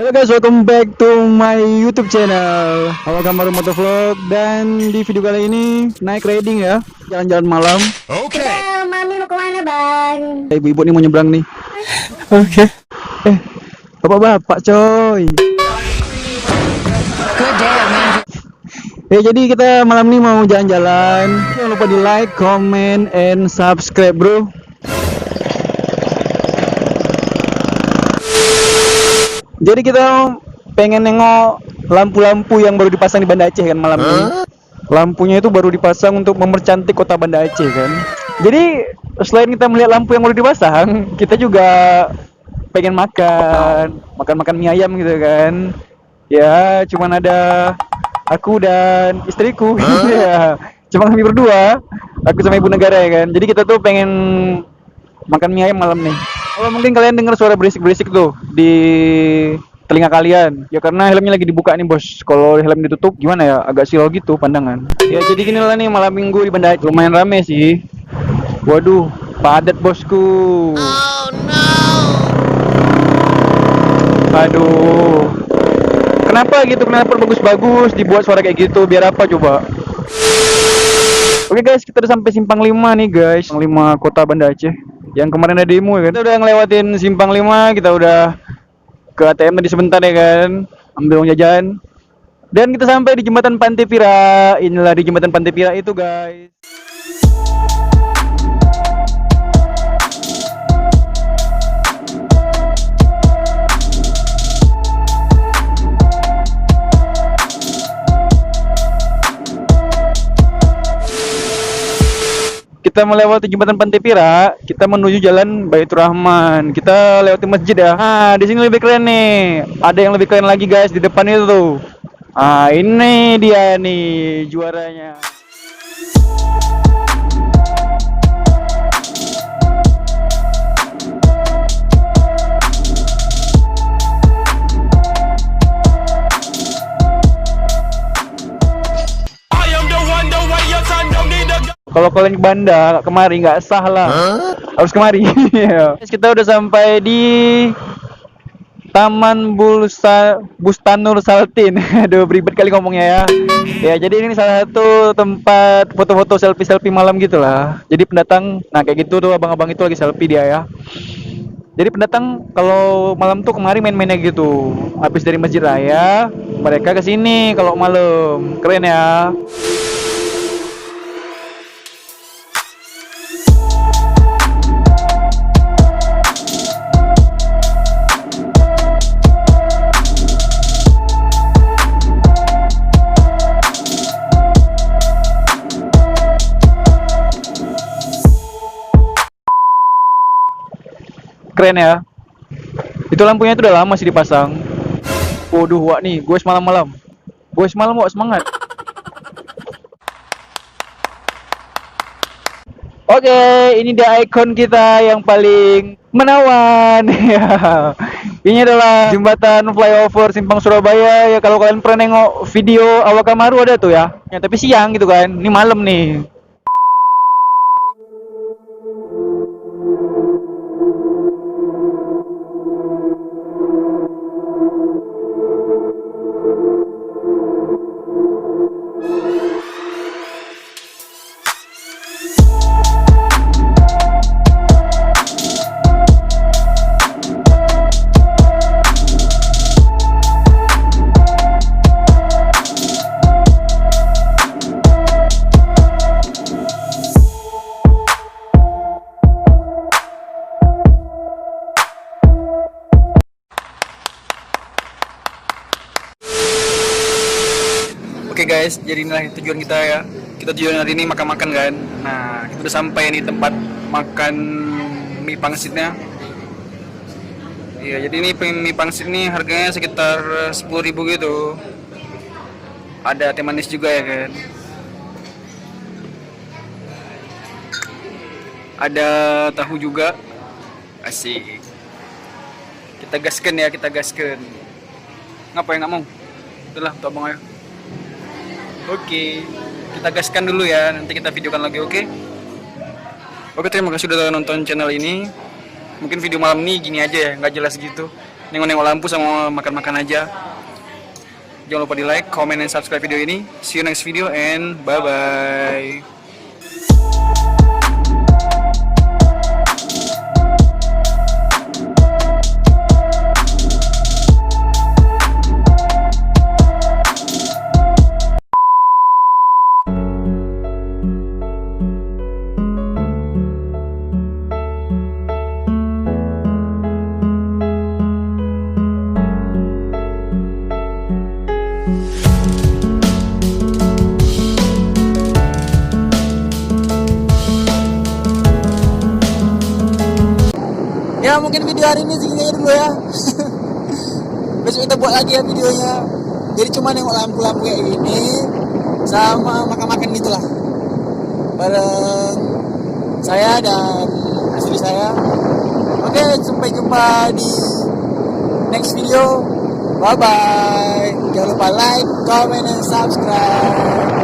Halo guys, welcome back to my YouTube channel. Awal gambar motovlog, dan di video kali ini naik riding ya, jalan-jalan malam. Oke. Mami mau kemana bang? Ibu-ibu nih mau nyebrang nih. Oke. Bapak-bapak coy. Jadi kita malam nih mau jalan-jalan. Jangan lupa di like, comment, and subscribe bro. Jadi kita pengen nengok lampu-lampu yang baru dipasang di Banda Aceh kan malam ini. Lampunya itu baru dipasang untuk mempercantik kota Banda Aceh kan. Jadi selain kita melihat lampu yang baru dipasang, kita juga pengen makan mie ayam gitu kan. Ya, cuman ada aku dan istriku. Ya, cuma kami berdua, aku sama ibu negara ya kan. Jadi kita tuh pengen makan mie ayam malam nih. Kalau mungkin kalian dengar suara berisik-berisik tuh di telinga kalian, ya karena helmnya lagi dibuka nih bos. Kalau helm ditutup gimana ya, agak silau gitu pandangan. Ya jadi gini lah nih malam minggu di Banda Aceh. Lumayan rame sih. Waduh, padat bosku. Oh no. Aduh. Kenapa gitu? Kenapa bagus-bagus dibuat suara kayak gitu? Biar apa coba? Oke guys, kita udah sampai Simpang 5 nih guys. Simpang 5 Kota Banda Aceh. Yang kemarin ada demo ya kan. Kita udah ngelewatin Simpang 5, kita udah ke ATM tadi sebentar ya kan. Ambil uang jajan. Dan kita sampai di Jembatan Pantai Pira. Inilah di Jembatan Pantai Pira itu guys. Kita melewati jembatan Pantai Pira, kita menuju jalan Baitur Rahman. Kita lewati masjid ya. Nah, di sini lebih keren nih. Ada yang lebih keren lagi guys di depan itu tuh. Ah, ini dia nih juaranya. Kalau kalian ke Banda kemari nggak sah lah, harus kemari. Kita udah sampai di Taman Bustanul Saltin. Aduh, beribet kali ngomongnya ya. Ya, jadi ini salah satu tempat foto-foto selfie malam gitulah. Jadi pendatang, nah kayak gitu tuh abang-abang itu lagi selfie dia ya. Jadi pendatang kalau malam tuh kemari main-mainnya gitu. Habis dari Masjid Raya, mereka ke sini kalau malam. Keren ya. Keren ya. Itu lampunya itu udah lama sih dipasang. Waduh, wak nih, gue malam-malam. Gue semalam wak semangat. Oke, ini dia ikon kita yang paling menawan. Ya. Ini adalah jembatan flyover Simpang Surabaya. Ya kalau kalian pernah nengok video Awak Kamaru ada tuh ya. Ya tapi siang gitu kan. Ini malam nih. Oke guys, jadi inilah tujuan kita ya. Kita tujuan hari ini makan-makan kan. Nah, kita udah sampai nih tempat makan mie pangsitnya. Iya, jadi ini mie pangsit ini harganya sekitar 10.000 gitu. Ada teh manis juga ya kan. Ada tahu juga. Asik. Kita gaskan ya, kita gaskan. Ngapain nggak mau? Itulah tuh abang ayo. Oke, kita gaskan dulu ya, nanti kita videokan lagi, oke? Oke, terima kasih sudah nonton channel ini. Mungkin video malam ini gini aja ya, nggak jelas gitu. nengok-nengok lampu sama makan-makan aja. Jangan lupa di like, comment, dan subscribe video ini. See you next video and bye-bye. Ya mungkin video hari ini segini aja dulu ya. Besok kita buat lagi ya videonya. Jadi cuma nengok lampu-lampu kayak gini sama makan-makan gitulah bareng saya dan istri saya. Oke, sampai jumpa di next video. Bye bye. Jangan lupa like, comment, dan subscribe.